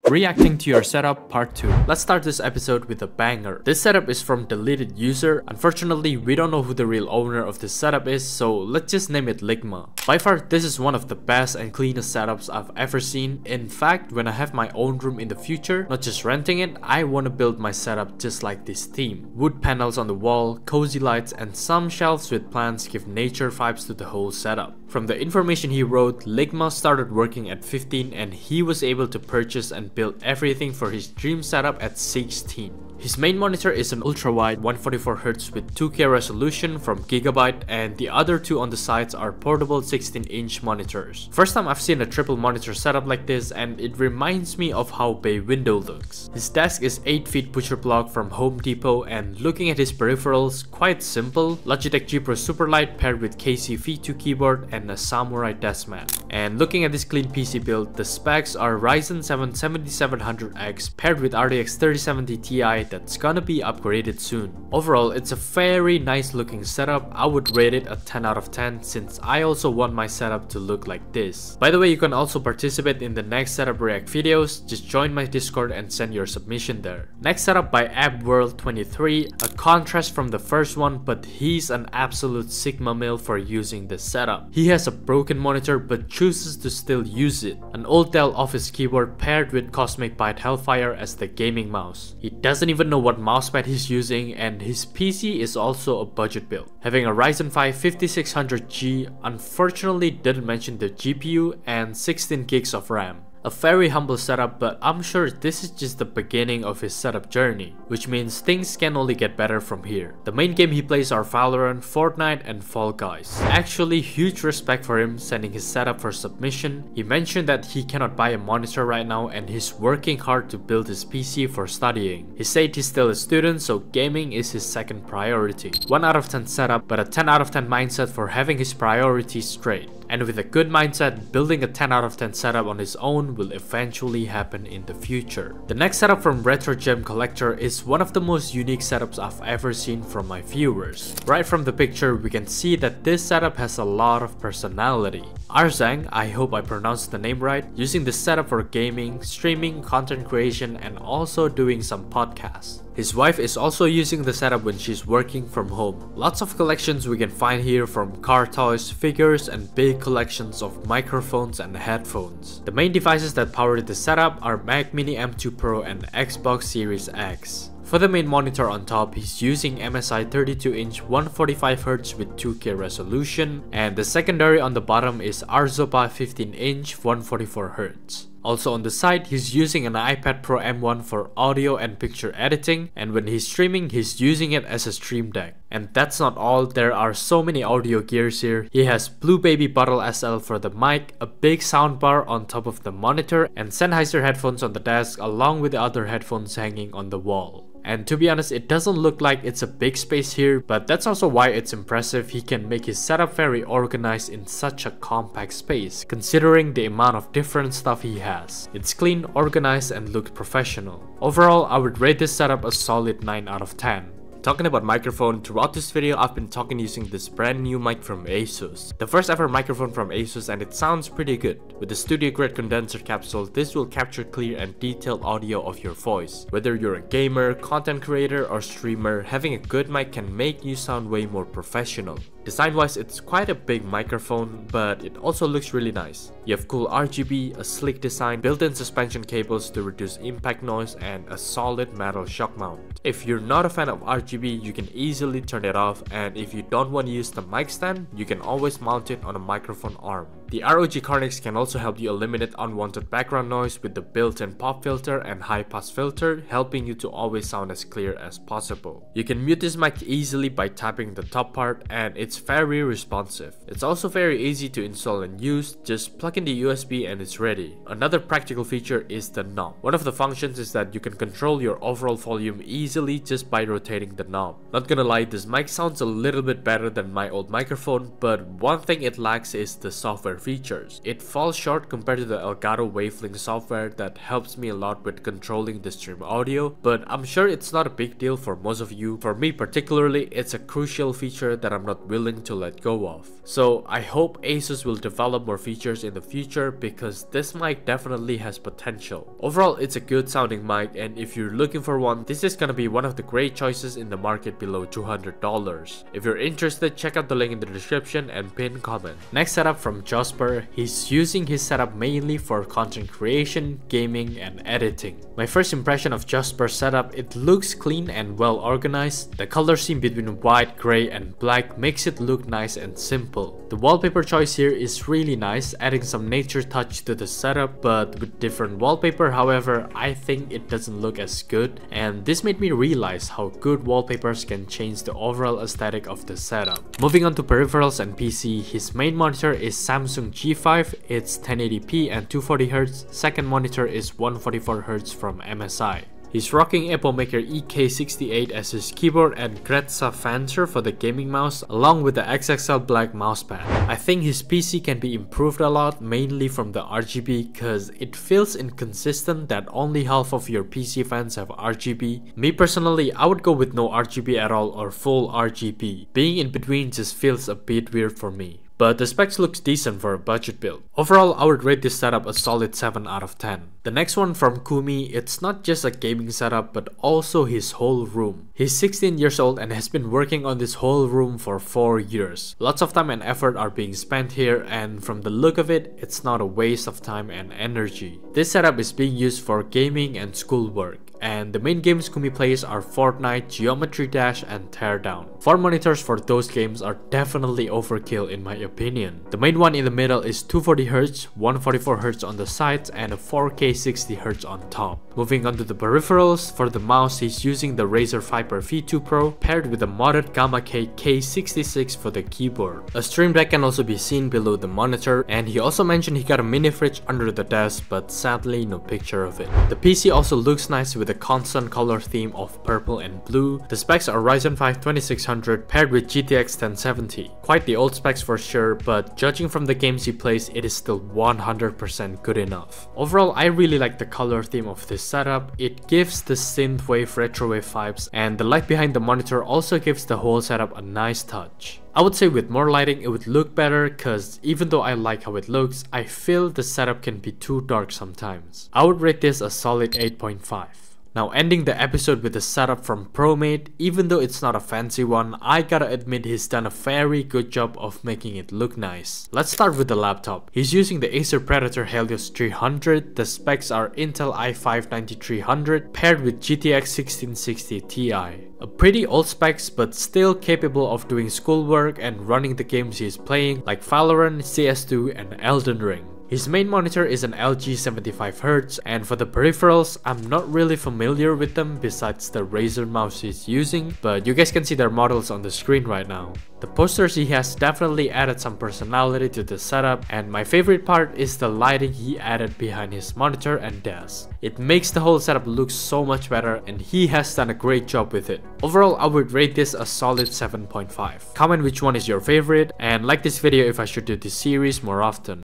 Reacting to your setup part 2. Let's start this episode with a banger. This setup is from deleted user. Unfortunately, we don't know who the real owner of this setup is, so let's just name it Ligma. By far, this is one of the best and cleanest setups I've ever seen. In fact, when I have my own room in the future, not just renting it, I want to build my setup just like this theme. Wood panels on the wall, cozy lights, and some shelves with plants give nature vibes to the whole setup. From the information he wrote, Ligma started working at 15 and he was able to purchase and build everything for his dream setup at 16. His main monitor is an ultra-wide 144Hz with 2K resolution from Gigabyte, and the other two on the sides are portable 16-inch monitors. First time I've seen a triple monitor setup like this, and it reminds me of how Bay Window looks. His desk is 8 feet butcher block from Home Depot, and looking at his peripherals, quite simple. Logitech G Pro Superlight paired with KC V2 keyboard and a Samurai desk mat. And looking at this clean PC build, the specs are Ryzen 7 7700X paired with RTX 3070 Ti that's gonna be upgraded soon. Overall, it's a very nice looking setup. I would rate it a 10 out of 10 since I also want my setup to look like this. By the way, you can also participate in the next setup react videos. Just join my Discord and send your submission there. Next setup by AbWorld23, a contrast from the first one, but he's an absolute Sigma male for using this setup. He has a broken monitor but chooses to still use it. An old Dell Office keyboard paired with Cosmic Byte Hellfire as the gaming mouse. He doesn't even know what mousepad he's using, and his PC is also a budget build. Having a Ryzen 5 5600G, unfortunately didn't mention the GPU, and 16 gigs of RAM. A very humble setup, but I'm sure this is just the beginning of his setup journey, which means things can only get better from here. The main game he plays are Valorant, Fortnite, and Fall Guys. Actually, huge respect for him sending his setup for submission. He mentioned that he cannot buy a monitor right now and he's working hard to build his PC for studying. He said he's still a student, so gaming is his second priority. 1 out of 10 setup, but a 10 out of 10 mindset for having his priorities straight. And with a good mindset, building a 10 out of 10 setup on his own will eventually happen in the future. The next setup from RetroGemCollector is one of the most unique setups I've ever seen from my viewers. Right from the picture, we can see that this setup has a lot of personality. Arzang, I hope I pronounced the name right, using this setup for gaming, streaming, content creation, and also doing some podcasts. His wife is also using the setup when she's working from home. Lots of collections we can find here, from car toys, figures, and big collections of microphones and headphones. The main devices that power the setup are Mac Mini M2 Pro and Xbox Series X. For the main monitor on top, he's using MSI 32-inch 145Hz with 2K resolution, and the secondary on the bottom is Arzopa 15-inch 144Hz. Also on the side, he's using an iPad Pro M1 for audio and picture editing, and when he's streaming, he's using it as a stream deck. And that's not all, there are so many audio gears here. He has Blue Baby Bottle SL for the mic, a big soundbar on top of the monitor, and Sennheiser headphones on the desk along with the other headphones hanging on the wall. And to be honest, it doesn't look like it's a big space here, but that's also why it's impressive. He can make his setup very organized in such a compact space, considering the amount of different stuff he has. It's clean, organized, and looks professional. Overall, I would rate this setup a solid 9 out of 10. Talking about microphone, throughout this video I've been talking using this brand new mic from Asus. The first ever microphone from Asus, and it sounds pretty good. With the studio grade condenser capsule, this will capture clear and detailed audio of your voice. Whether you're a gamer, content creator, or streamer, having a good mic can make you sound way more professional. Design wise, it's quite a big microphone, but it also looks really nice. You have cool RGB, a sleek design, built-in suspension cables to reduce impact noise, and a solid metal shock mount. If you're not a fan of RGB, you can easily turn it off, and if you don't want to use the mic stand, you can always mount it on a microphone arm. The ROG Carnix can also help you eliminate unwanted background noise with the built-in pop filter and high-pass filter, helping you to always sound as clear as possible. You can mute this mic easily by tapping the top part, and it's very responsive. It's also very easy to install and use, just plug in the USB and it's ready. Another practical feature is the knob. One of the functions is that you can control your overall volume easily just by rotating the knob. Not gonna lie, this mic sounds a little bit better than my old microphone, but one thing it lacks is the software hardware features. It falls short compared to the Elgato Wavelink software that helps me a lot with controlling the stream audio, but I'm sure it's not a big deal for most of you. For me particularly, it's a crucial feature that I'm not willing to let go of. So I hope Asus will develop more features in the future because this mic definitely has potential. Overall, it's a good sounding mic, and if you're looking for one, this is gonna be one of the great choices in the market below $200. If you're interested, check out the link in the description and pinned comment. Next setup from Josper. He's using his setup mainly for content creation, gaming, and editing. My first impression of Josper's setup, it looks clean and well organized. The color scheme between white, gray, and black makes it look nice and simple. The wallpaper choice here is really nice, adding some nature touch to the setup, but with different wallpaper. However, I think it doesn't look as good, and this made me realize how good wallpapers can change the overall aesthetic of the setup. Moving on to peripherals and PC, his main monitor is Samsung G5, it's 1080p and 240Hz, second monitor is 144Hz from MSI. He's rocking Epommaker EK68 as his keyboard and Gretza Fancer for the gaming mouse, along with the XXL black mousepad. I think his PC can be improved a lot, mainly from the RGB, cause it feels inconsistent that only half of your PC fans have RGB. Me personally, I would go with no RGB at all or full RGB. Being in between just feels a bit weird for me. But the specs looks decent for a budget build. Overall, I would rate this setup a solid 7 out of 10. The next one from Kumi, it's not just a gaming setup but also his whole room. He's 16 years old and has been working on this whole room for 4 years. Lots of time and effort are being spent here, and from the look of it, it's not a waste of time and energy. This setup is being used for gaming and schoolwork, and the main games Kumi plays are Fortnite, Geometry Dash, and Teardown. 4 monitors for those games are definitely overkill in my opinion. The main one in the middle is 240Hz, 144Hz on the sides, and a 4K 60Hz on top. Moving on to the peripherals, for the mouse he's using the Razer Viper V2 Pro paired with the modded Gamma K K66 for the keyboard. A stream deck can also be seen below the monitor, and he also mentioned he got a mini fridge under the desk, but sadly no picture of it. The PC also looks nice with a constant color theme of purple and blue. The specs are Ryzen 5 2600 paired with GTX 1070. Quite the old specs for sure, but judging from the games he plays, it is still 100% good enough. Overall, I really like the color theme of this setup. It gives the synthwave retrowave vibes, and the light behind the monitor also gives the whole setup a nice touch. I would say with more lighting it would look better, cause even though I like how it looks, I feel the setup can be too dark sometimes. I would rate this a solid 8.5. Now ending the episode with a setup from Promate. Even though it's not a fancy one, I gotta admit he's done a very good job of making it look nice. Let's start with the laptop. He's using the Acer Predator Helios 300. The specs are Intel i5 9300 paired with GTX 1660 Ti. A pretty old specs but still capable of doing schoolwork and running the games he's playing like Valorant, CS2 and Elden Ring. His main monitor is an LG 75Hz, and for the peripherals, I'm not really familiar with them besides the Razer mouse he's using, but you guys can see their models on the screen right now. The posters he has definitely added some personality to the setup, and my favorite part is the lighting he added behind his monitor and desk. It makes the whole setup look so much better, and he has done a great job with it. Overall, I would rate this a solid 7.5. Comment which one is your favorite, and like this video if I should do this series more often.